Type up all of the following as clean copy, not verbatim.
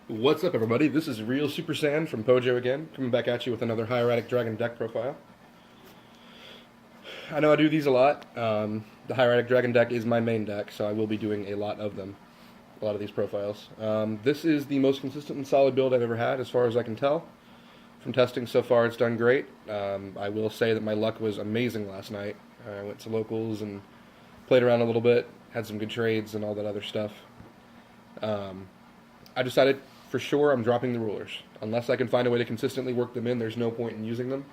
What's up, everybody? This is Real Super Sand from Pojo again, coming back at you with another Hieratic Dragon deck profile. I know I do these a lot. The Hieratic Dragon deck is my main deck, so I will be doing a lot of them, a lot of these profiles. This is the most consistent and solid build I've ever had, as far as I can tell. From testing so far, it's done great. I will say that my luck was amazing last night. I went to locals and played around a little bit, had some good trades and all that other stuff. I decided for sure I'm dropping the rulers. Unless I can find a way to consistently work them in, there's no point in using them.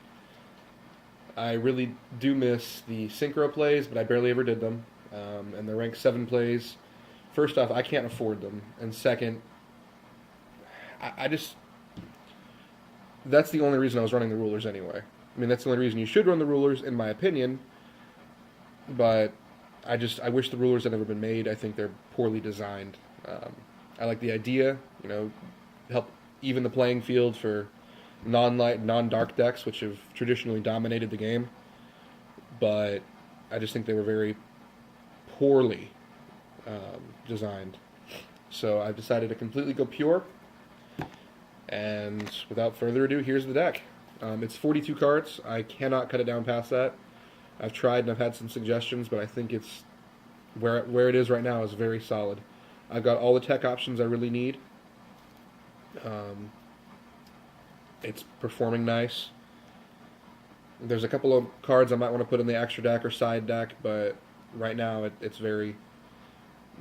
I really do miss the synchro plays, but I barely ever did them. And the rank 7 plays, first off, I can't afford them. And second, I just... That's the only reason I was running the rulers anyway. I mean, that's the only reason you should run the rulers, in my opinion. But I wish the rulers had never been made. I think they're poorly designed. I like the idea, help even the playing field for non-light, non-dark decks, which have traditionally dominated the game. But I just think they were very poorly designed. So I've decided to completely go pure. And without further ado, here's the deck. It's 42 cards. I cannot cut it down past that. I've tried and I've had some suggestions, but I think it's where it is right now is very solid. I've got all the tech options I really need. It's performing nice. There's a couple of cards I might want to put in the extra deck or side deck, but right now it's very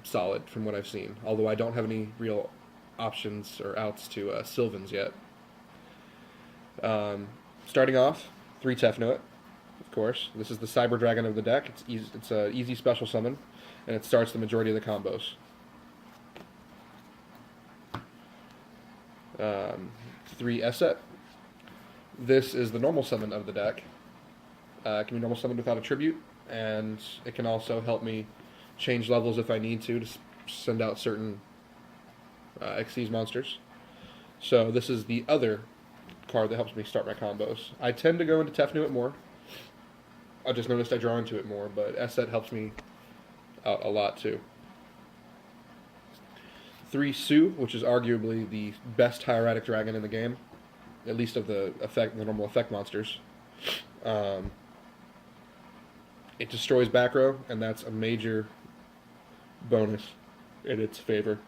solid from what I've seen. Although I don't have any real options or outs to Sylvans yet. Starting off, 3 Tefnuit, of course. This is the Cyber Dragon of the deck. It's an easy special summon, and it starts the majority of the combos. 3 Esset. This is the normal summon of the deck. It can be normal summoned without a tribute, and it can also help me change levels if I need to send out certain Xyz monsters. So this is the other card that helps me start my combos. I tend to go into Tefnuit more. I just noticed I draw into it more, but Esset helps me out a lot too. 3 Sue, which is arguably the best Hieratic Dragon in the game, at least of the normal effect monsters. It destroys back row, and that's a major bonus in its favor.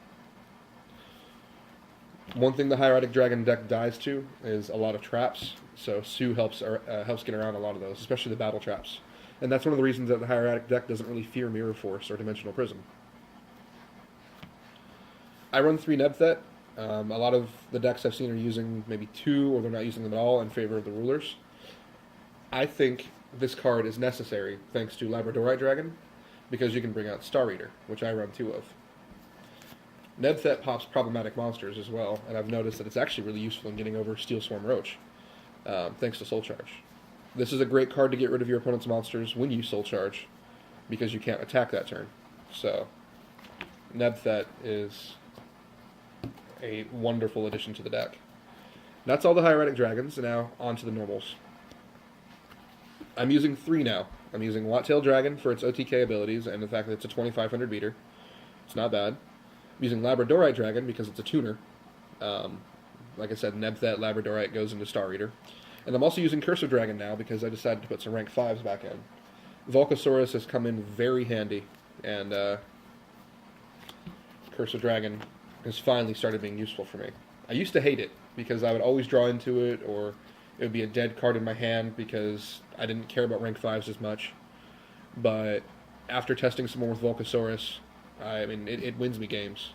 One thing the Hieratic Dragon deck dies to is a lot of traps, so Sue helps get around a lot of those, especially the battle traps. And that's one of the reasons that the Hieratic deck doesn't really fear Mirror Force or Dimensional Prism. I run 3 Nebthet. A lot of the decks I've seen are using maybe 2, or they're not using them at all in favor of the rulers. I think this card is necessary thanks to Labradorite Dragon, because you can bring out Star Eater, which I run 2 of. Nebthet pops problematic monsters as well, and I've noticed that it's actually really useful in getting over Steel Swarm Roach, thanks to Soul Charge. This is a great card to get rid of your opponent's monsters when you Soul Charge, because you can't attack that turn. So, Nebthet is a wonderful addition to the deck. That's all the Hieratic Dragons, and now on to the normals. I'm using 3 now. I'm using Wattail Dragon for its OTK abilities, and the fact that it's a 2500 beater. It's not bad. I'm using Labradorite Dragon because it's a tuner. Like I said, Nebthet, Labradorite goes into Star Eater. And I'm also using Cursive Dragon now because I decided to put some rank 5s back in. Volcasaurus has come in very handy, and Cursive Dragon has finally started being useful for me. I used to hate it because I would always draw into it, or it would be a dead card in my hand because I didn't care about rank 5s as much. But after testing some more with Volcasaurus, I mean, it wins me games.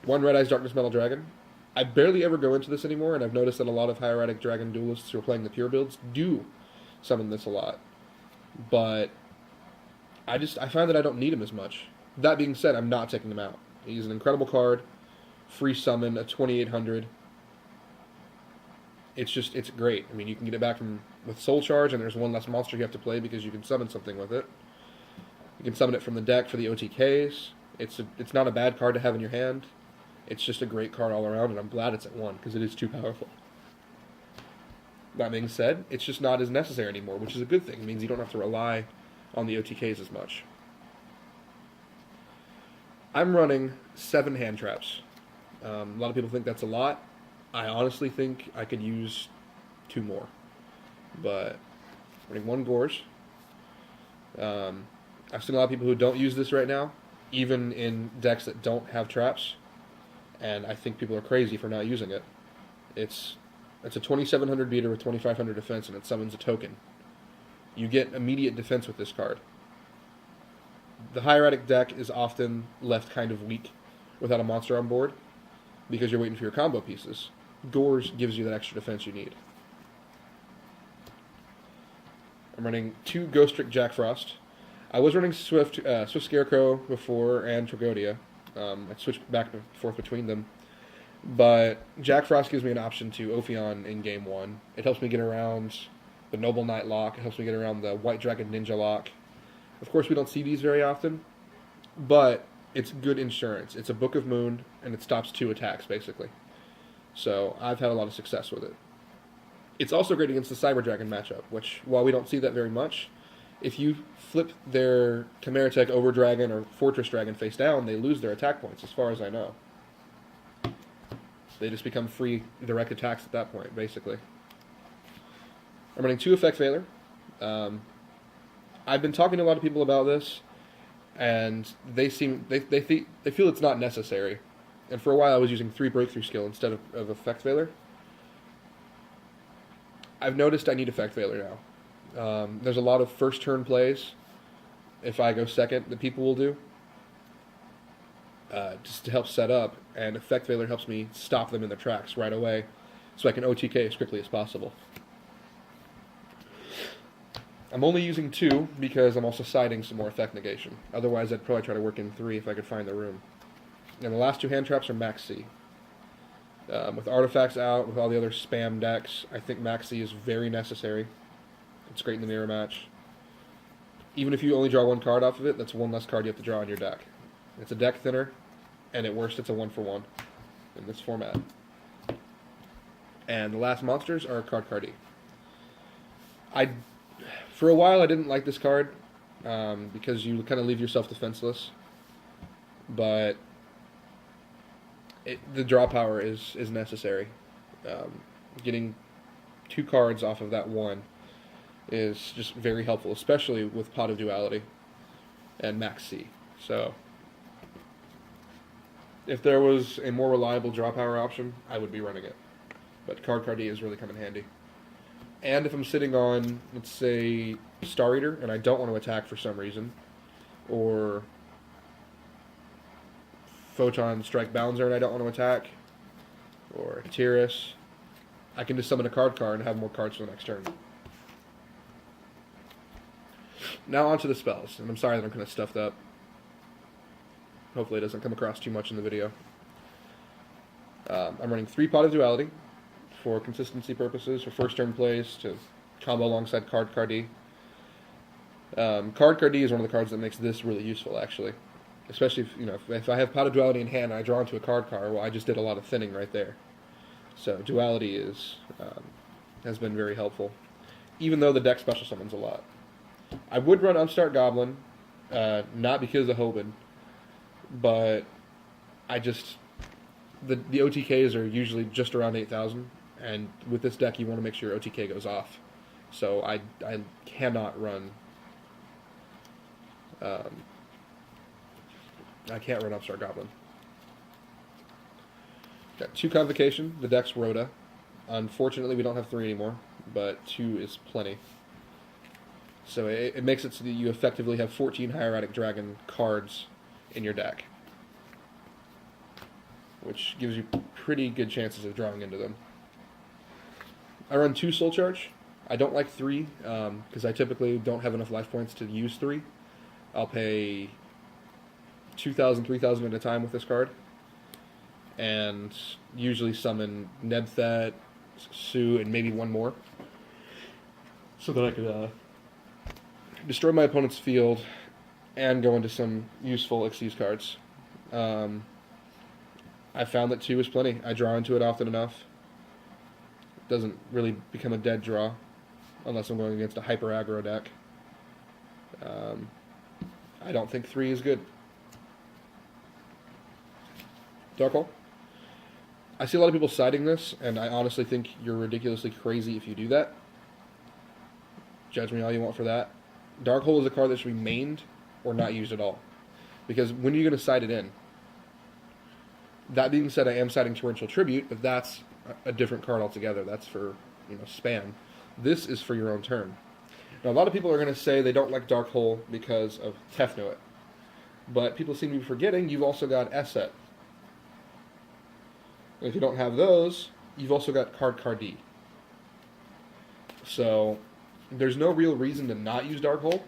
1 Red Eyes Darkness Metal Dragon. I barely ever go into this anymore, and I've noticed that a lot of Hieratic Dragon duelists who are playing the pure builds do summon this a lot. But I find that I don't need him as much. That being said, I'm not taking him out. He's an incredible card, free summon, a 2800. It's great. I mean, you can get it back with Soul Charge, and there's 1 less monster you have to play because you can summon something with it. You can summon it from the deck for the OTKs. It's not a bad card to have in your hand. It's just a great card all around, and I'm glad it's at 1 because it is too powerful. That being said, it's just not as necessary anymore, which is a good thing. It means you don't have to rely on the OTKs as much. I'm running 7 hand traps. A lot of people think that's a lot. I honestly think I could use 2 more. But running 1 Gores. I've seen a lot of people who don't use this right now, even in decks that don't have traps, and I think people are crazy for not using it. It's a 2700 beater with 2500 defense, and it summons a token. You get immediate defense with this card. The Hieratic deck is often left kind of weak without a monster on board because you're waiting for your combo pieces. Gores gives you that extra defense you need. I'm running 2 Ghost Trick Jack Frost. I was running Swift Scarecrow before and Tragodia. I switched back and forth between them. But Jack Frost gives me an option to Ophion in Game 1. It helps me get around the Noble Knight lock. It helps me get around the White Dragon Ninja lock. Of course, we don't see these very often, but it's good insurance. It's a Book of Moon, and it stops 2 attacks, basically. So I've had a lot of success with it. It's also great against the Cyber Dragon matchup, which, while we don't see that very much, if you flip their Chimera Tech Over Dragon or Fortress Dragon face down, they lose their attack points, as far as I know. They just become free direct attacks at that point, basically. I'm running 2 Effect Veiler. I've been talking to a lot of people about this, and they feel it's not necessary. And for a while I was using 3 Breakthrough Skill instead of Effect Veiler. I've noticed I need Effect Veiler now. There's a lot of first turn plays, if I go second, that people will do, just to help set up, and Effect Veiler helps me stop them in their tracks right away, so I can OTK as quickly as possible. I'm only using 2 because I'm also siding some more Effect Negation. Otherwise, I'd probably try to work in 3 if I could find the room. And the last 2 hand traps are Max C. With artifacts out, with all the other spam decks, I think Max C is very necessary. It's great in the mirror match. Even if you only draw 1 card off of it, that's 1 less card you have to draw on your deck. It's a deck thinner, and at worst, it's a 1-for-1 in this format. And the last monsters are Card-Cardi. For a while, I didn't like this card because you kind of leave yourself defenseless, but the draw power is necessary. Getting 2 cards off of that 1 is just very helpful, especially with Pot of Duality and Max C. So if there was a more reliable draw power option, I would be running it. But Card-Cardi is really come in handy. And if I'm sitting on, let's say, Star Eater, and I don't want to attack for some reason, or Photon Strike Bouncer and I don't want to attack, or Tyrus, I can just summon a card and have more cards for the next turn. Now onto the spells, and I'm sorry that I'm kind of stuffed up. Hopefully it doesn't come across too much in the video. I'm running 3 Pot of Duality for consistency purposes, for first turn plays, to combo alongside Card-Cardi. Card-Cardi is one of the cards that makes this really useful, actually. Especially if I have Pot of Duality in hand and I draw into a card, well, I just did a lot of thinning right there. So Duality has been very helpful, even though the deck special summons a lot. I would run Upstart Goblin, not because of Hoban, but the OTKs are usually just around 8,000, and with this deck you want to make sure your OTK goes off. So I cannot run I can't run Upstart Goblin. Got 2 Convocation. The deck's Rhoda. Unfortunately, we don't have 3 anymore, but 2 is plenty. So it makes it so that you effectively have 14 Hieratic Dragon cards in your deck, which gives you pretty good chances of drawing into them. I run 2 Soul Charge. I don't like 3, because I typically don't have enough life points to use 3. I'll pay 2,000, 3,000 at a time with this card, and usually summon Nebthet, Sue, and maybe 1 more, so that I could destroy my opponent's field and go into some useful Xyz cards. I found that 2 is plenty. I draw into it often enough. It doesn't really become a dead draw unless I'm going against a hyper aggro deck. I don't think 3 is good. Dark Hole. I see a lot of people citing this, and I honestly think you're ridiculously crazy if you do that. Judge me all you want for that. Dark Hole is a card that should be mained or not used at all. Because when are you going to cite it in? That being said, I am citing Torrential Tribute, but that's a different card altogether. That's for, spam. This is for your own turn. Now, a lot of people are going to say they don't like Dark Hole because of Tefno It. But people seem to be forgetting you've also got Esset. And if you don't have those, you've also got Card-D. So, there's no real reason to not use Dark Hole,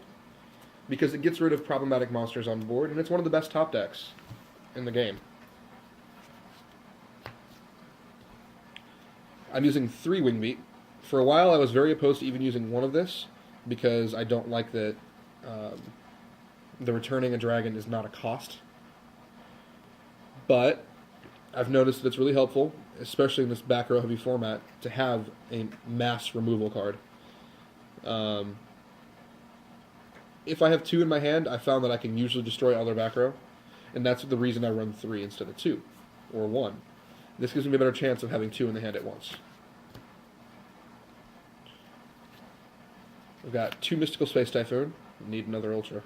because it gets rid of problematic monsters on board, and it's one of the best top decks in the game. I'm using 3 Wingbeat. For a while, I was very opposed to even using one of this, because I don't like that the returning a dragon is not a cost. But I've noticed that it's really helpful, especially in this back row heavy format, to have a mass removal card. If I have 2 in my hand, I found that I can usually destroy all their back row, and that's the reason I run 3 instead of 2, or 1. This gives me a better chance of having 2 in the hand at once. I've got 2 Mystical Space Typhoon. Need another Ultra.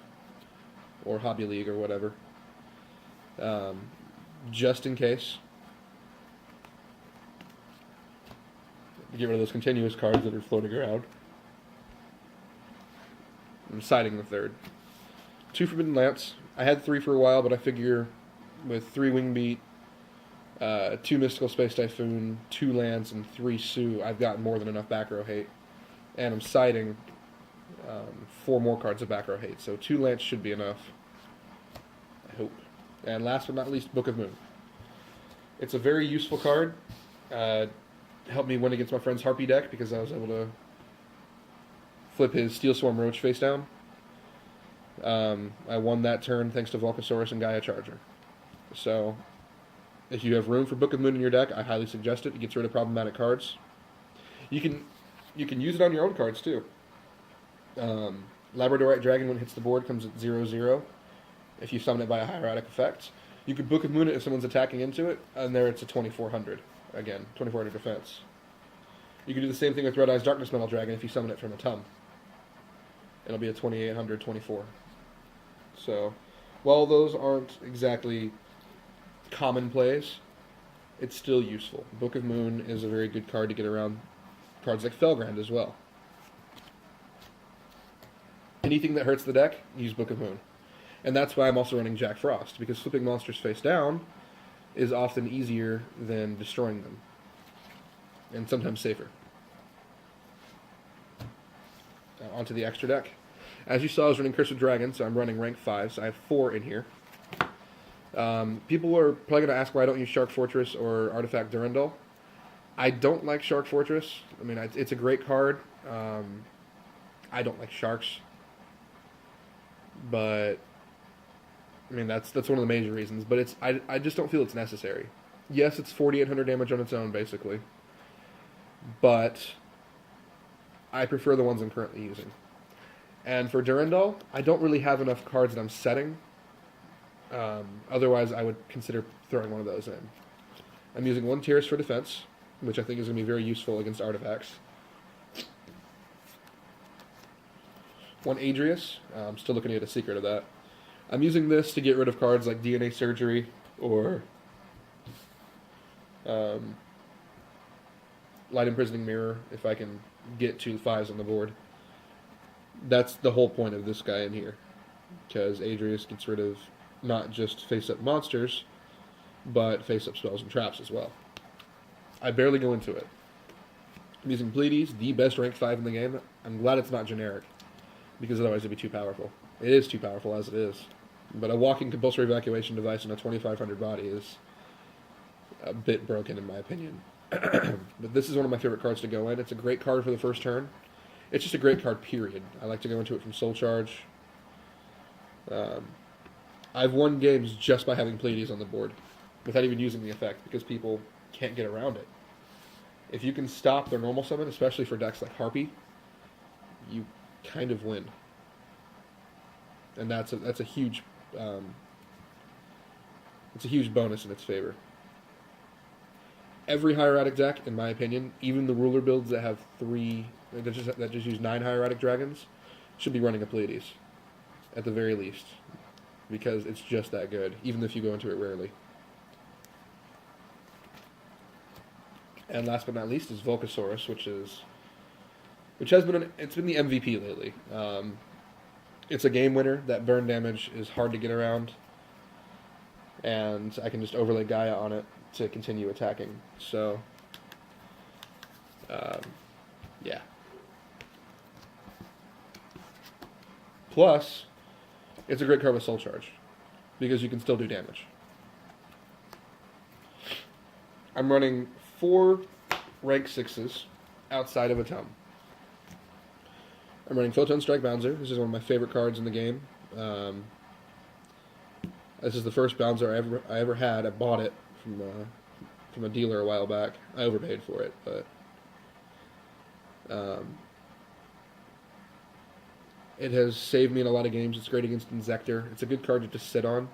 Or Hobby League or whatever. Just in case. Get rid of those continuous cards that are floating around. I'm citing the 3rd. 2 Forbidden Lance. I had 3 for a while, but I figure with 3 Wingbeat, 2 Mystical Space Typhoon, 2 Lance, and 3 Sue, I've got more than enough back row hate. And I'm citing 4 more cards of back row hate, so 2 Lance should be enough. I hope. And last but not least, Book of Moon. It's a very useful card. Helped me win against my friend's Harpy deck because I was able to flip his Steel Swarm Roach face down. I won that turn thanks to Volcasaurus and Gaia Charger. So, if you have room for Book of Moon in your deck, I highly suggest it. It gets rid of problematic cards. You can use it on your own cards too. Labradorite Dragon, when it hits the board, comes at 0/0 if you summon it by a hieratic effect. You could Book of Moon it if someone's attacking into it, and there it's a 2400. Again, 2400 defense. You can do the same thing with Red Eyes Darkness Metal Dragon if you summon it from a Tum. It'll be a 2800, 24. So, while those aren't exactly common plays, it's still useful. Book of Moon is a very good card to get around cards like Felgrand as well. Anything that hurts the deck, use Book of Moon. And that's why I'm also running Jack Frost, because flipping monsters face down is often easier than destroying them. And sometimes safer. Now onto the extra deck. As you saw, I was running Curse of Dragon, so I'm running rank 5, so I have 4 in here. People are probably going to ask why I don't use Shark Fortress or Artifact Durandal. I don't like Shark Fortress. I mean, it's a great card. I don't like sharks. But, I mean, that's one of the major reasons. But I just don't feel it's necessary. Yes, it's 4,800 damage on its own, basically. But I prefer the ones I'm currently using. And for Durandal, I don't really have enough cards that I'm setting. Otherwise, I would consider throwing one of those in. I'm using 1 Tears for defense, which I think is going to be very useful against artifacts. 1 Adrius. I'm still looking at a secret of that. I'm using this to get rid of cards like DNA Surgery or Light Imprisoning Mirror if I can get 2 5s on the board. That's the whole point of this guy in here, because Adrius gets rid of not just face-up monsters, but face-up spells and traps as well. I barely go into it. I'm using Pleiades, the best rank 5 in the game. I'm glad it's not generic, because otherwise it'd be too powerful. It is too powerful as it is. But a walking compulsory evacuation device in a 2500 body is a bit broken in my opinion. But this is one of my favorite cards to go in. It's a great card for the first turn. It's just a great card, period. I like to go into it from Soul Charge. I've won games just by having Pleiades on the board, without even using the effect, because people can't get around it. If you can stop their normal summon, especially for decks like Harpy, you kind of win. And that's a huge it's a huge bonus in its favor. every hieratic deck, in my opinion, even the ruler builds that have that just use 9 hieratic dragons, should be running a Pleiades, at the very least, because it's just that good, even if you go into it rarely. And last but not least is Volcasaurus, which has been it's been the MVP lately. It's a game winner. That burn damage is hard to get around, and I can just overlay Gaia on it to continue attacking. So, yeah. Plus, it's a great card with Soul Charge, because you can still do damage. I'm running 4 rank 6s outside of a Tum. I'm running Photon Strike Bouncer. This is one of my favorite cards in the game. This is the first Bouncer I ever had. I bought it from a dealer a while back. I overpaid for it, but it has saved me in a lot of games. It's great against Insector. It's a good card to just sit on.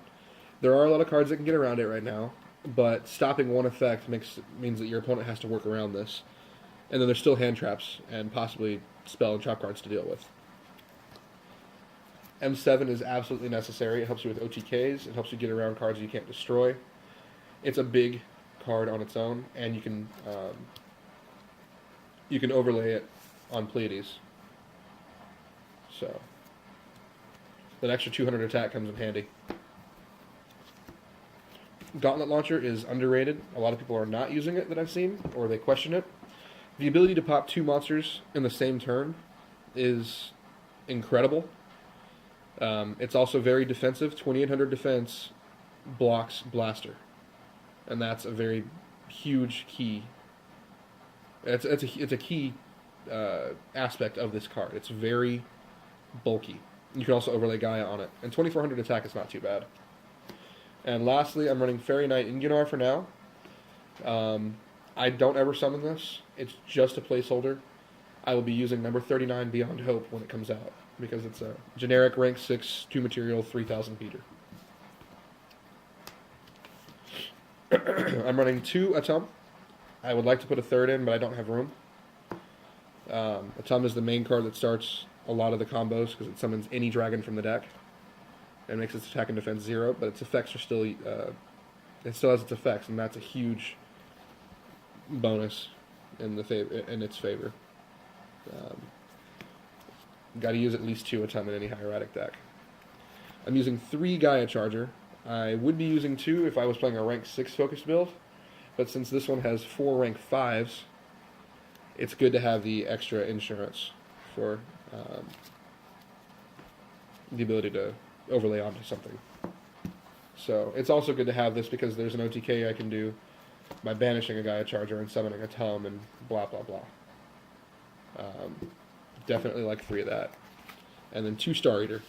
There are a lot of cards that can get around it right now, but stopping one effect means that your opponent has to work around this. And then there's still hand traps and possibly spell and trap cards to deal with. M7 is absolutely necessary. It helps you with OTKs. It helps you get around cards you can't destroy. It's a big card on its own, and you can overlay it on Pleiades. So that extra 200 attack comes in handy. Gauntlet Launcher is underrated. A lot of people are not using it that I've seen, or they question it. The ability to pop 2 monsters in the same turn is incredible. It's also very defensive. 2800 defense blocks Blaster, and that's a very huge key. It's a key aspect of this card. It's very bulky. You can also overlay Gaia on it, and 2400 attack is not too bad. And lastly, I'm running Fairy Knight Ingunar for now. I don't ever summon this. It's just a placeholder. I will be using number 39 Beyond Hope when it comes out, because it's a generic rank 6, 2 material, 3000 Peter. I'm running 2 Atum. I would like to put a third in, but I don't have room. Atum is the main card that starts a lot of the combos, because it summons any dragon from the deck and makes its attack and defense 0, but its effects are still, it still has its effects, and that's a huge bonus in its favor. Got to use at least 2 Atum in any hieratic deck. I'm using 3 Gaia Charger. I would be using 2 if I was playing a rank 6 focused build, but since this one has 4 rank 5s, it's good to have the extra insurance for the ability to overlay onto something. So it's also good to have this because there's an OTK I can do by banishing a Gaia Charger and summoning a Tum and blah blah blah. Definitely like 3 of that. And then 2 Star Eater.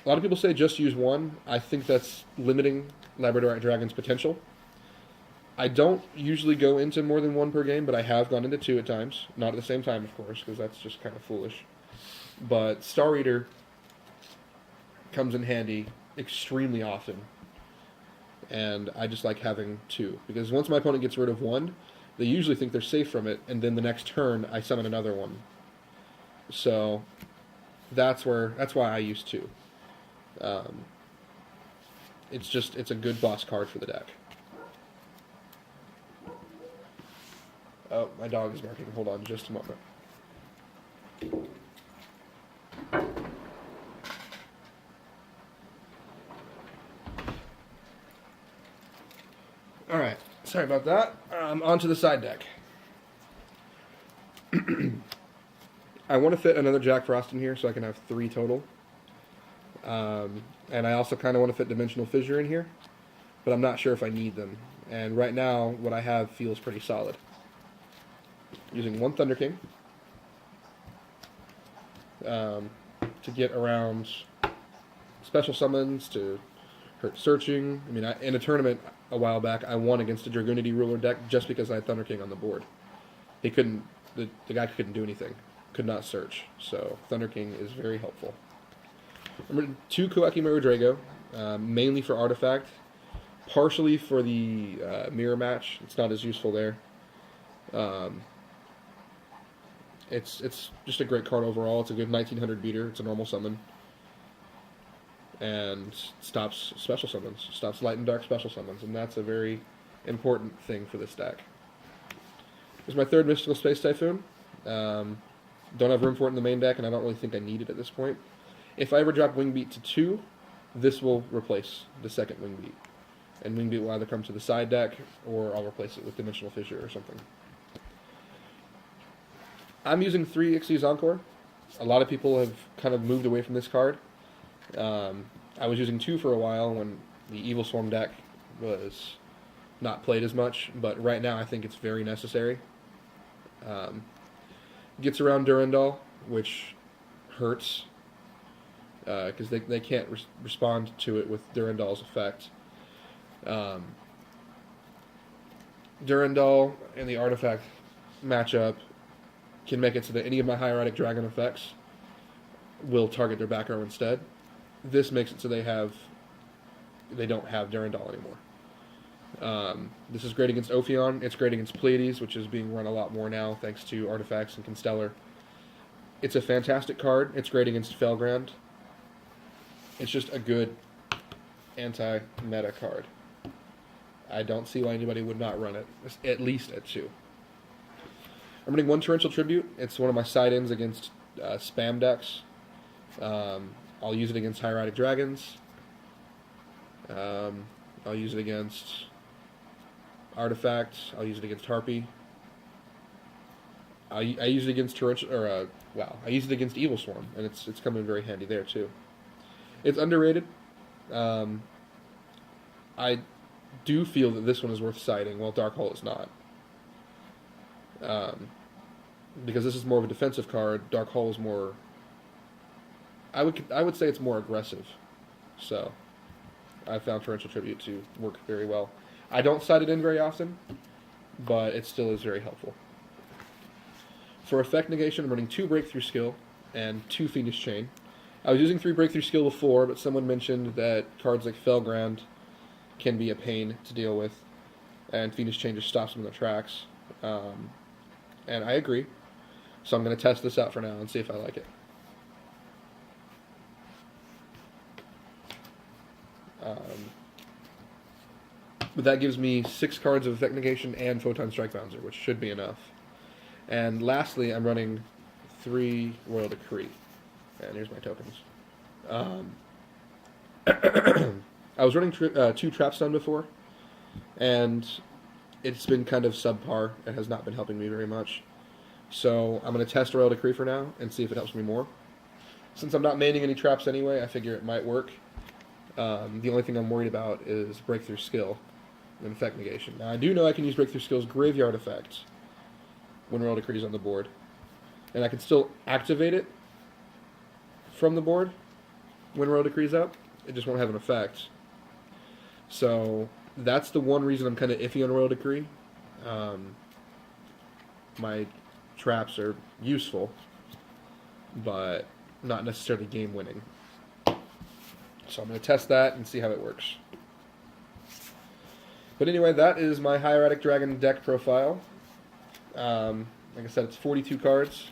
A lot of people say just use 1. I think that's limiting Labradorite Dragon's potential. I don't usually go into more than 1 per game, but I have gone into 2 at times. Not at the same time, of course, because that's just kind of foolish. But Star Eater comes in handy extremely often. And I just like having 2. Because once my opponent gets rid of 1, they usually think they're safe from it, and then the next turn I summon another one. So that's why I use 2. It's a good boss card for the deck. Oh, my dog is barking. Hold on just a moment. Alright, sorry about that. On to the side deck. I want to fit another Jack Frost in here so I can have 3 total. And I also kind of want to fit Dimensional Fissure in here, but I'm not sure if I need them. And right now, what I have feels pretty solid. Using 1 Thunder King to get around special summons, to hurt searching. I mean, in a tournament a while back, I won against a Dragoonity Ruler deck just because I had Thunder King on the board. He couldn't, the guy couldn't do anything, could not search. So Thunder King is very helpful. I'm running 2 Koaki Maru Drago, mainly for Artifact. partially for the mirror match. It's not as useful there. Um, it's just a great card overall. It's a good 1900 beater. It's a normal summon. And stops special summons. Stops light and dark special summons. And that's a very important thing for this deck. Here's my third Mystical Space Typhoon. Don't have room for it in the main deck, and I don't really think I need it at this point. If I ever drop Wing Beat to 2, this will replace the second Wing Beat. And Wing Beat will either come to the side deck, or I'll replace it with Dimensional Fissure or something. I'm using 3 Ixies Encore. A lot of people have kind of moved away from this card. I was using 2 for a while when the Evil Swarm deck was not played as much, but right now I think it's very necessary. Gets around Durandal, which hurts, because they can't respond to it with Durandal's effect. Durandal and the artifact matchup can make it so that any of my Hieratic Dragon effects will target their back row instead. This makes it so they don't have Durandal anymore. This is great against Ophion. It's great against Pleiades, which is being run a lot more now thanks to artifacts and Constellar. It's a fantastic card. It's great against Felgrand. It's just a good anti-meta card. I don't see why anybody would not run it, at least at 2. I'm running 1 Torrential Tribute. It's one of my side-ins against spam decks. I'll use it against Hieratic Dragons. I'll use it against Artifacts. I'll use it against Harpy. I use it against Torrential, I use it against Evil Swarm, and it's coming very handy there too. It's underrated. I do feel that this one is worth siding, while Dark Hole is not. Because this is more of a defensive card. Dark Hole is more. I would say it's more aggressive. So, I found Torrential Tribute to work very well. I don't side it in very often, but it still is very helpful. For effect negation, I'm running 2 Breakthrough Skill and 2 Fiendish Chain. I was using 3 Breakthrough Skill before, but someone mentioned that cards like Felgrand can be a pain to deal with, and Fiendish Chain just stops them in their tracks. And I agree. So I'm going to test this out for now and see if I like it. But that gives me 6 cards of Effect Negation and Photon Strike Bouncer, which should be enough. And lastly, I'm running 3 Royal Decree. And here's my tokens. I was running 2 Trapstone before, and it's been kind of subpar. It has not been helping me very much. So I'm going to test Royal Decree for now and see if it helps me more. Since I'm not maining any traps anyway, I figure it might work. The only thing I'm worried about is Breakthrough Skill and Effect Negation. Now, I do know I can use Breakthrough Skill's Graveyard Effect when Royal Decree is on the board. And I can still activate it from the board when Royal Decree is up. It just won't have an effect. So that's the one reason I'm kind of iffy on Royal Decree. My traps are useful, but not necessarily game-winning. So I'm going to test that and see how it works. But anyway, that is my Hieratic Dragon deck profile. Like I said, it's 42 cards.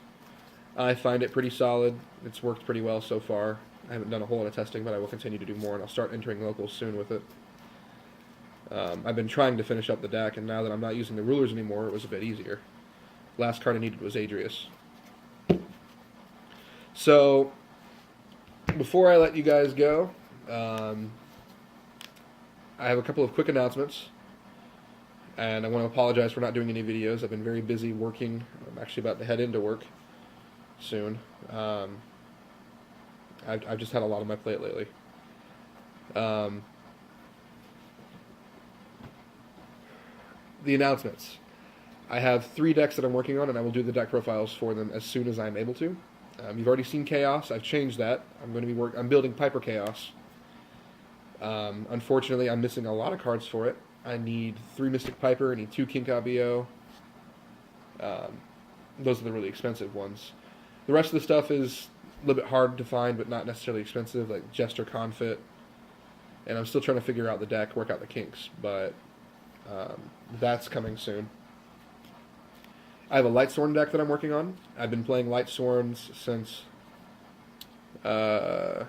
I find it pretty solid. It's worked pretty well so far. I haven't done a whole lot of testing, but I will continue to do more, and I'll start entering locals soon with it. I've been trying to finish up the deck, and now that I'm not using the rulers anymore, it was a bit easier. Last card I needed was Adrius. So, before I let you guys go, I have a couple of quick announcements, and I want to apologize for not doing any videos. I've been very busy working. I'm actually about to head into work soon. I've just had a lot on my plate lately. The announcements. I have 3 decks that I'm working on, and I will do the deck profiles for them as soon as I'm able to. You've already seen Chaos. I've changed that. I'm building Piper Chaos. Unfortunately, I'm missing a lot of cards for it. I need 3 Mystic Piper. I need 2 Kinkabio. Those are the really expensive ones. The rest of the stuff is a little bit hard to find, but not necessarily expensive, like Jester Confit, and I'm still trying to figure out the deck, work out the kinks, but that's coming soon. I have a Lightsworn deck that I'm working on. I've been playing Lightsworns since the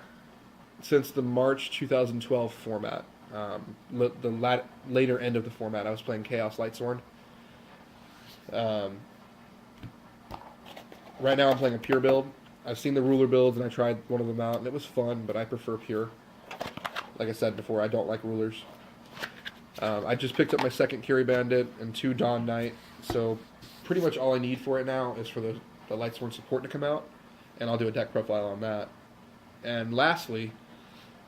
March 2012 format. Later end of the format, I was playing Chaos Lightsworn. Right now I'm playing a Pure build. I've seen the Ruler builds, and I tried one of them out, and it was fun, but I prefer Pure. Like I said before, I don't like Rulers. I just picked up my second Curie Bandit and 2 Dawn Knight, so pretty much all I need for it now is for the Lightsworn support to come out, and I'll do a deck profile on that. And lastly,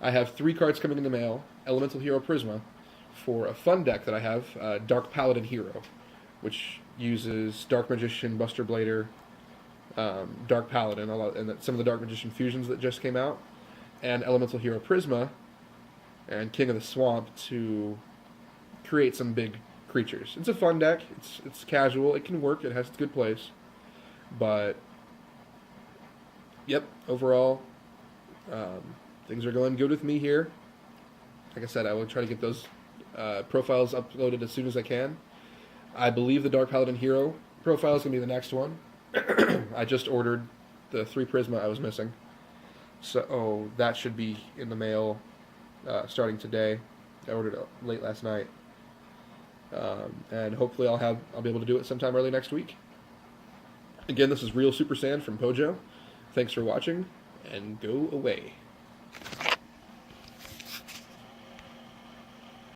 I have 3 cards coming in the mail, Elemental Hero Prisma, for a fun deck that I have, Dark Paladin Hero, which uses Dark Magician, Buster Blader, Dark Paladin, and some of the Dark Magician fusions that just came out, and Elemental Hero Prisma, and King of the Swamp to create some big creatures. It's a fun deck. It's casual. It can work. It has good plays. But, yep, overall, things are going good with me here. Like I said, I will try to get those profiles uploaded as soon as I can. I believe the Dark Paladin Hero profile is going to be the next one. I just ordered the 3 Prisma I was missing. So that should be in the mail starting today. I ordered it late last night. And hopefully I'll be able to do it sometime early next week. Again, this is Real Super Sand from Pojo. Thanks for watching, and go away.